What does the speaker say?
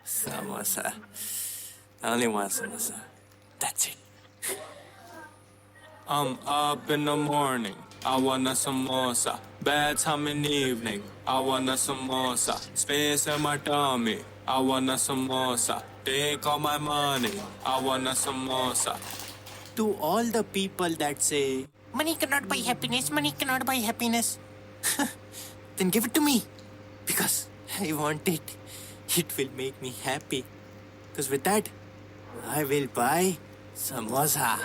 Samosa. Only one samosa. That's it. I'm up in the morning. I want a samosa. Bad time in the evening. I want a samosa. Space in my tummy. I want a samosa. Take all my money. I want a samosa. To all the people that say, money cannot buy happiness, money cannot buy happiness, then give it to me. Because I want it. It will make me happy. Because with that, I will buy samosa.